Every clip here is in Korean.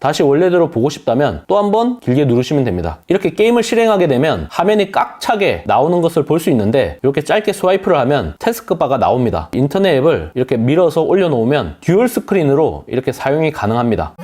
다시 원래대로 보고 싶다면 또 한번 길게 누르시면 됩니다. 이렇게 게임을 실행하게 되면 화면이 꽉 차게 나오는 것을 볼 수 있는데 이렇게 짧게 스와이프를 하면 태스크바가 나옵니다. 인터넷 앱을 이렇게 밀어서 올려놓으면 듀얼 스크린으로 이렇게 사용이 가능합니다.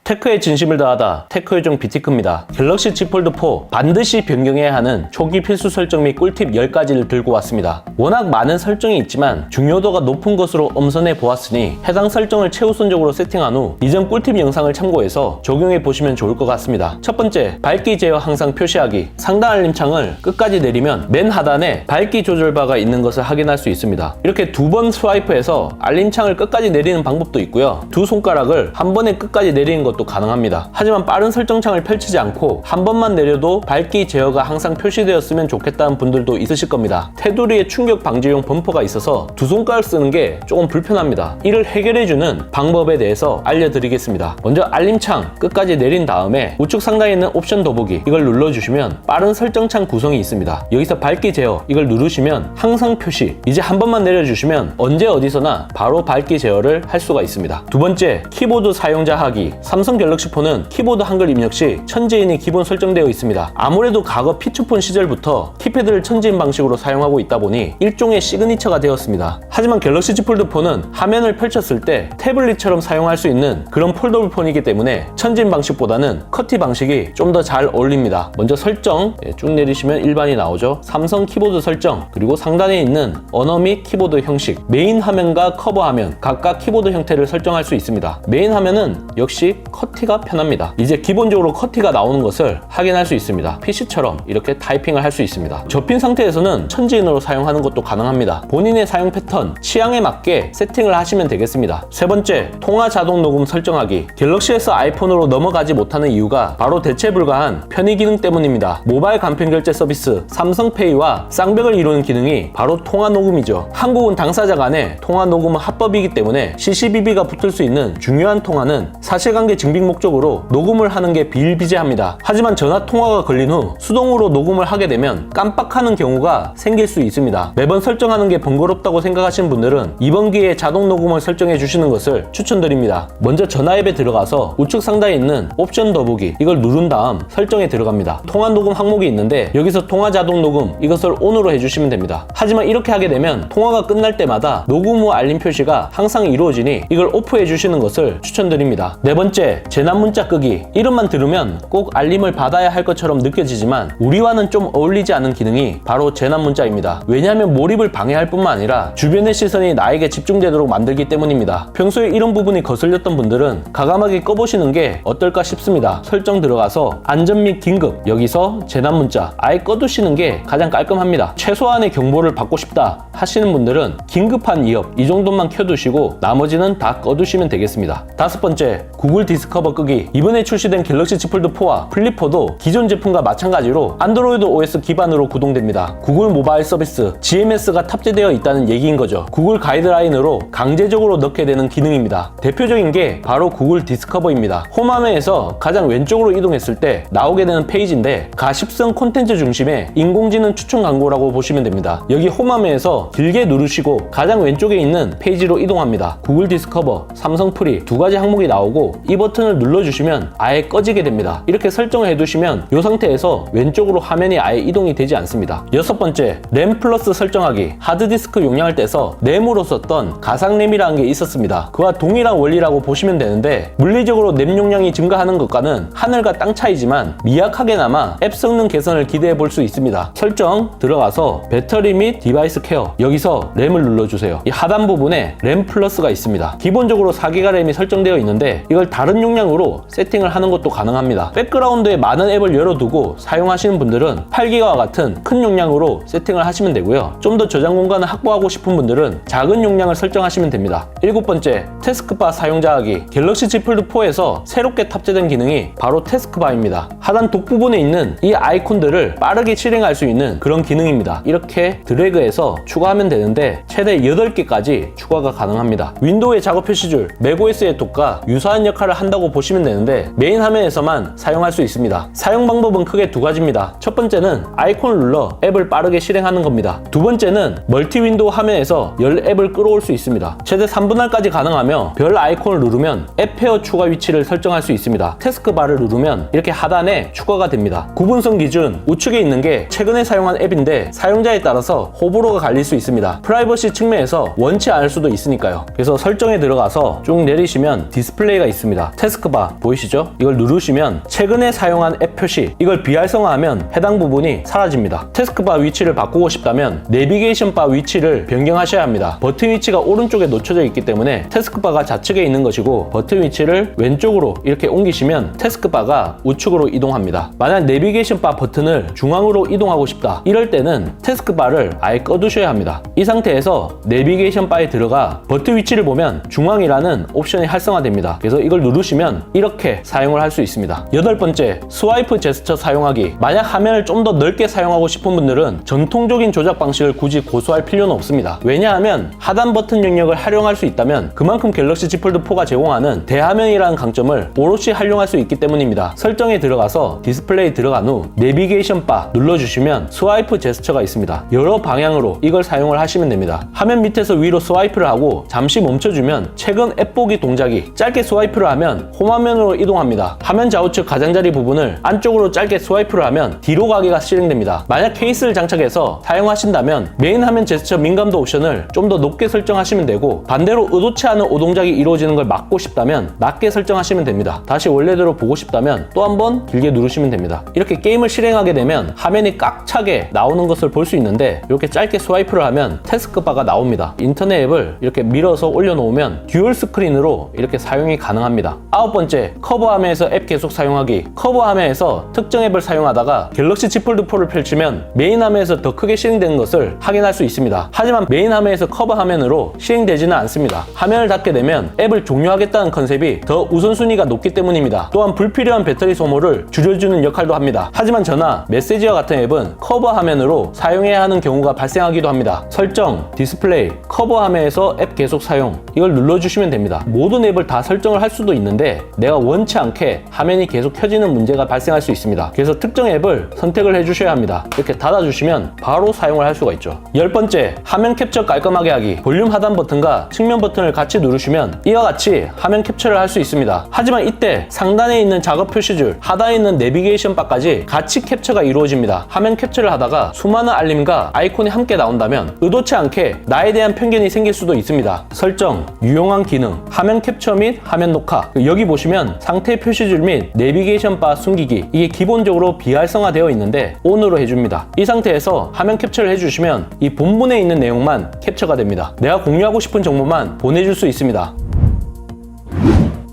테크에 진심을 다하다 테크 요정 비티크입니다. 갤럭시 Z 폴드 4 반드시 변경해야 하는 초기 필수 설정 및 꿀팁 10가지를 들고 왔습니다. 워낙 많은 설정이 있지만 중요도가 높은 것으로 엄선해 보았으니 해당 설정을 최우선적으로 세팅한 후 이전 꿀팁 영상을 참고해서 적용해 보시면 좋을 것 같습니다. 첫 번째, 밝기 제어 항상 표시하기. 상단 알림창을 끝까지 내리면 맨 하단에 밝기 조절 바가 있는 것을 확인할 수 있습니다. 이렇게 두 번 스와이프해서 알림창을 끝까지 내리는 방법도 있고요. 두 손가락을 한 번에 끝까지 내리는 것도 가능합니다. 하지만 빠른 설정창을 펼치지 않고 한 번만 내려도 밝기 제어가 항상 표시되었으면 좋겠다는 분들도 있으실 겁니다. 테두리에 충격 방지용 범퍼가 있어서 두 손가락 쓰는 게 조금 불편합니다. 이를 해결해주는 방법에 대해서 알려드리겠습니다. 먼저 알림창 끝까지 내린 다음에 우측 상단에 있는 옵션 더보기 이걸 눌러주시면 빠른 설정창 구성이 있습니다. 여기서 밝기 제어 이걸 누르시면 항상 표시, 이제 한 번만 내려주시면 언제 어디서나 바로 밝기 제어를 할 수가 있습니다. 두 번째, 키보드 사용자 하기. 삼성 갤럭시 폰은 키보드 한글 입력 시 천재인이 기본 설정되어 있습니다. 아무래도 과거 피처폰 시절부터 키패드를 천재인 방식으로 사용하고 있다 보니 일종의 시그니처가 되었습니다. 하지만 갤럭시 Z 폴드 4는 화면을 펼쳤을 때 태블릿처럼 사용할 수 있는 그런 폴더블 폰이기 때문에 천재인 방식보다는 커티 방식이 좀 더 잘 어울립니다. 먼저 설정 쭉 내리시면 일반이 나오죠. 삼성 키보드 설정, 그리고 상단에 있는 언어 및 키보드 형식, 메인 화면과 커버 화면 각각 키보드 형태를 설정할 수 있습니다. 메인 화면은 역시 커티가 편합니다. 이제 기본적으로 커티가 나오는 것을 확인할 수 있습니다. PC처럼 이렇게 타이핑을 할 수 있습니다. 접힌 상태에서는 천지인으로 사용하는 것도 가능합니다. 본인의 사용 패턴, 취향에 맞게 세팅을 하시면 되겠습니다. 세 번째, 통화 자동 녹음 설정하기. 갤럭시에서 아이폰으로 넘어가지 못하는 이유가 바로 대체 불가한 편의 기능 때문입니다. 모바일 간편 결제 서비스 삼성페이와 쌍벽을 이루는 기능이 바로 통화 녹음이죠. 한국은 당사자 간의 통화 녹음은 합법이기 때문에 CCBB가 붙을 수 있는 중요한 통화는 사실관계 증빙 목적으로 녹음을 하는 게 비일비재합니다. 하지만 전화 통화가 걸린 후 수동으로 녹음을 하게 되면 깜빡하는 경우가 생길 수 있습니다. 매번 설정하는 게 번거롭다고 생각하시는 분들은 이번 기회에 자동 녹음을 설정해 주시는 것을 추천드립니다. 먼저 전화 앱에 들어가서 우측 상단에 있는 옵션 더보기 이걸 누른 다음 설정에 들어갑니다. 통화 녹음 항목이 있는데 여기서 통화 자동 녹음 이것을 ON으로 해주시면 됩니다. 하지만 이렇게 하게 되면 통화가 끝날 때마다 녹음 후 알림 표시가 항상 이루어지니 이걸 오프해 주시는 것을 추천드립니다. 네 번째, 재난 문자 끄기. 이름만 들으면 꼭 알림을 받아야 할 것처럼 느껴지지만 우리와는 좀 어울리지 않은 기능이 바로 재난 문자입니다. 왜냐하면 몰입을 방해할 뿐만 아니라 주변의 시선이 나에게 집중되도록 만들기 때문입니다. 평소에 이런 부분이 거슬렸던 분들은 과감하게 꺼보시는 게 어떨까 싶습니다. 설정 들어가서 안전 및 긴급, 여기서 재난 문자 아예 꺼두시는 게 가장 깔끔합니다. 최소한의 경보를 받고 싶다 하시는 분들은 긴급한 이업 이 정도만 켜두시고 나머지는 다 꺼두시면 되겠습니다. 다섯 번째, 구글 디스커버 끄기. 이번에 출시된 갤럭시 Z 폴드 4와 플립 4도 기존 제품과 마찬가지로 안드로이드 OS 기반으로 구동됩니다. 구글 모바일 서비스 GMS가 탑재되어 있다는 얘기인 거죠. 구글 가이드라인으로 강제적으로 넣게 되는 기능입니다. 대표적인 게 바로 구글 디스커버입니다. 홈화면에서 가장 왼쪽으로 이동했을 때 나오게 되는 페이지인데 가십성 콘텐츠 중심의 인공지능 추천 광고라고 보시면 됩니다. 여기 홈화면에서 길게 누르시고 가장 왼쪽에 있는 페이지로 이동합니다. 구글 디스커버, 삼성 프리 두 가지 항목이 나오고 이 버튼을 눌러주시면 아예 꺼지게 됩니다. 이렇게 설정을 해두시면 이 상태에서 왼쪽으로 화면이 아예 이동이 되지 않습니다. 여섯 번째, 램 플러스 설정하기. 하드디스크 용량을 떼서 램으로 썼던 가상램이라는 게 있었습니다. 그와 동일한 원리라고 보시면 되는데 물리적으로 램 용량이 증가하는 것과는 하늘과 땅 차이지만 미약하게나마 앱 성능 개선을 기대해 볼 수 있습니다. 설정 들어가서 배터리 및 디바이스 케어 여기서 램을 눌러주세요. 이 하단 부분에 램 플러스가 있습니다. 기본적으로 4기가 램이 설정되어 있는데 이걸 다른 용량으로 세팅을 하는 것도 가능합니다. 백그라운드에 많은 앱을 열어두고 사용하시는 분들은 8기가와 같은 큰 용량으로 세팅을 하시면 되고요. 좀 더 저장 공간을 확보하고 싶은 분들은 작은 용량을 설정하시면 됩니다. 일곱 번째, 태스크바 사용자하기. 갤럭시 Z 폴드 4에서 새롭게 탑재된 기능이 바로 태스크바입니다. 하단 독부분에 있는 이 아이콘들을 빠르게 실행할 수 있는 그런 기능입니다. 이렇게 드래그해서 추가하면 되는데 최대 8개까지 추가가 가능합니다. 윈도우의 작업 표시줄, 맥OS의 독과 유사한 역할을 하는 한다고 보시면 되는데 메인 화면에서만 사용할 수 있습니다. 사용 방법은 크게 두 가지입니다. 첫 번째는 아이콘을 눌러 앱을 빠르게 실행하는 겁니다. 두 번째는 멀티 윈도우 화면에서 열 앱을 끌어올 수 있습니다. 최대 3분할까지 가능하며 별 아이콘을 누르면 앱 페어 추가 위치를 설정할 수 있습니다. 태스크바를 누르면 이렇게 하단에 추가가 됩니다. 구분성 기준 우측에 있는 게 최근에 사용한 앱인데 사용자에 따라서 호불호가 갈릴 수 있습니다. 프라이버시 측면에서 원치 않을 수도 있으니까요. 그래서 설정에 들어가서 쭉 내리시면 디스플레이가 있습니다. 태스크바 보이시죠? 이걸 누르시면 최근에 사용한 앱 표시, 이걸 비활성화하면 해당 부분이 사라집니다. 태스크바 위치를 바꾸고 싶다면 내비게이션 바 위치를 변경하셔야 합니다. 버튼 위치가 오른쪽에 놓쳐져 있기 때문에 태스크바가 좌측에 있는 것이고 버튼 위치를 왼쪽으로 이렇게 옮기시면 태스크바가 우측으로 이동합니다. 만약 내비게이션 바 버튼을 중앙으로 이동하고 싶다, 이럴 때는 태스크바를 아예 꺼두셔야 합니다. 이 상태에서 내비게이션 바에 들어가 버튼 위치를 보면 중앙이라는 옵션이 활성화됩니다. 그래서 이걸 누르시면 이렇게 사용을 할 수 있습니다. 여덟 번째, 스와이프 제스처 사용하기. 만약 화면을 좀 더 넓게 사용하고 싶은 분들은 전통적인 조작 방식을 굳이 고수할 필요는 없습니다. 왜냐하면 하단 버튼 영역을 활용할 수 있다면 그만큼 갤럭시 Z 폴드 4가 제공하는 대화면이라는 강점을 오롯이 활용할 수 있기 때문입니다. 설정에 들어가서 디스플레이 들어간 후 내비게이션 바 눌러주시면 스와이프 제스처가 있습니다. 여러 방향으로 이걸 사용을 하시면 됩니다. 화면 밑에서 위로 스와이프를 하고 잠시 멈춰주면 최근 앱 보기 동작이, 짧게 스와이프를 하면 홈화면으로 이동합니다. 화면 좌우측 가장자리 부분을 안쪽으로 짧게 스와이프를 하면 뒤로 가기가 실행됩니다. 만약 케이스를 장착해서 사용하신다면 메인 화면 제스처 민감도 옵션을 좀 더 높게 설정하시면 되고, 반대로 의도치 않은 오동작이 이루어지는 걸 막고 싶다면 낮게 설정하시면 됩니다. 다시 원래대로 보고 싶다면 또 한번 길게 누르시면 됩니다. 이렇게 게임을 실행하게 되면 화면이 꽉 차게 나오는 것을 볼 수 있는데, 이렇게 짧게 스와이프를 하면 태스크바가 나옵니다. 인터넷 앱을 이렇게 밀어서 올려놓으면 듀얼 스크린으로 이렇게 사용이 가능합니다. 아홉 번째, 커버 화면에서 앱 계속 사용하기. 커버 화면에서 특정 앱을 사용하다가 갤럭시 Z 폴드 4를 펼치면 메인 화면에서 더 크게 실행되는 것을 확인할 수 있습니다. 하지만 메인 화면에서 커버 화면으로 실행되지는 않습니다. 화면을 닫게 되면 앱을 종료하겠다는 컨셉이 더 우선순위가 높기 때문입니다. 또한 불필요한 배터리 소모를 줄여주는 역할도 합니다. 하지만 저나 메시지와 같은 앱은 커버 화면으로 사용해야 하는 경우가 발생하기도 합니다. 설정, 디스플레이, 커버 화면에서 앱 계속 사용, 이걸 눌러주시면 됩니다. 모든 앱을 다 설정을 할 수도 있는데 내가 원치 않게 화면이 계속 켜지는 문제가 발생할 수 있습니다. 그래서 특정 앱을 선택을 해주셔야 합니다. 이렇게 닫아주시면 바로 사용을 할 수가 있죠. 열 번째, 화면 캡처 깔끔하게 하기. 볼륨 하단 버튼과 측면 버튼을 같이 누르시면 이와 같이 화면 캡처를 할 수 있습니다. 하지만 이때 상단에 있는 작업 표시줄, 하단에 있는 내비게이션 바까지 같이 캡처가 이루어집니다. 화면 캡처를 하다가 수많은 알림과 아이콘이 함께 나온다면 의도치 않게 나에 대한 편견이 생길 수도 있습니다. 설정, 유용한 기능, 화면 캡처 및 화면 녹화. 여기 보시면 상태 표시줄 및 내비게이션 바 숨기기, 이게 기본적으로 비활성화되어 있는데 ON으로 해줍니다. 이 상태에서 화면 캡처를 해주시면 이 본문에 있는 내용만 캡처가 됩니다. 내가 공유하고 싶은 정보만 보내줄 수 있습니다.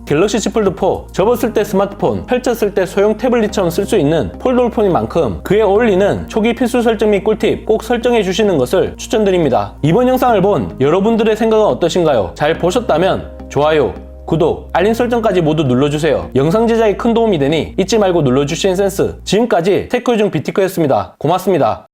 갤럭시 Z 폴드 4, 접었을 때 스마트폰, 펼쳤을 때 소형 태블릿처럼 쓸 수 있는 폴더블폰인 만큼 그에 어울리는 초기 필수 설정 및 꿀팁 꼭 설정해 주시는 것을 추천드립니다. 이번 영상을 본 여러분들의 생각은 어떠신가요? 잘 보셨다면 좋아요, 구독, 알림 설정까지 모두 눌러주세요. 영상 제작에 큰 도움이 되니 잊지 말고 눌러주시는 센스. 지금까지 테크요정 비티크였습니다. 고맙습니다.